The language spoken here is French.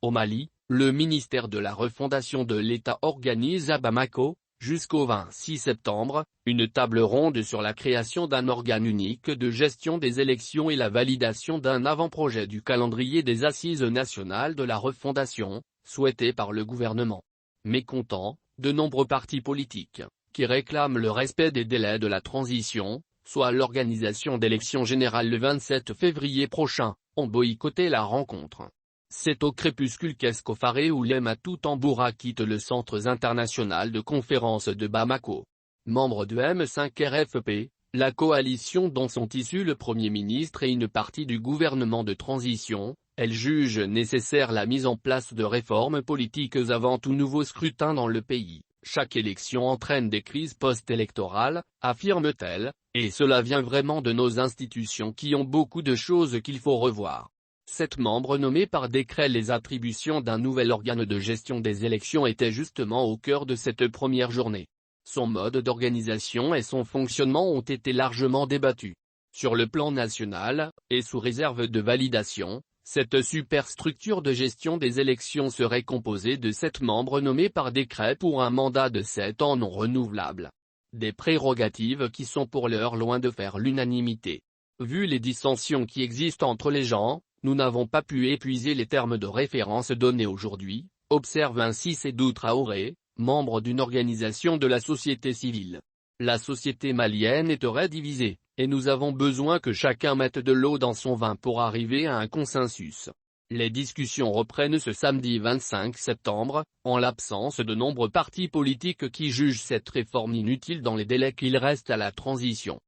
Au Mali, le ministère de la refondation de l'État organise à Bamako, jusqu'au 26 septembre, une table ronde sur la création d'un organe unique de gestion des élections et la validation d'un avant-projet du calendrier des assises nationales de la refondation, souhaité par le gouvernement. Mécontents, de nombreux partis politiques, qui réclament le respect des délais de la transition, soit l'organisation d'élections générales le 27 février prochain, ont boycotté la rencontre. C'est au crépuscule qu'Escofare Oulématou Tamboura quitte le Centre international de conférences de Bamako. Membre de M5 RFP, la coalition dont sont issus le Premier ministre et une partie du gouvernement de transition, elle juge nécessaire la mise en place de réformes politiques avant tout nouveau scrutin dans le pays. Chaque élection entraîne des crises post-électorales, affirme-t-elle, et cela vient vraiment de nos institutions qui ont beaucoup de choses qu'il faut revoir. 7 membres nommés par décret. Les attributions d'un nouvel organe de gestion des élections étaient justement au cœur de cette première journée. Son mode d'organisation et son fonctionnement ont été largement débattus. Sur le plan national, et sous réserve de validation, cette superstructure de gestion des élections serait composée de 7 membres nommés par décret pour un mandat de 7 ans non renouvelable. Des prérogatives qui sont pour l'heure loin de faire l'unanimité. Vu les dissensions qui existent entre les gens, nous n'avons pas pu épuiser les termes de référence donnés aujourd'hui, observe ainsi Sédou Traoré, membre d'une organisation de la société civile. La société malienne est très divisée, et nous avons besoin que chacun mette de l'eau dans son vin pour arriver à un consensus. Les discussions reprennent ce samedi 25 septembre, en l'absence de nombreux partis politiques qui jugent cette réforme inutile dans les délais qu'il reste à la transition.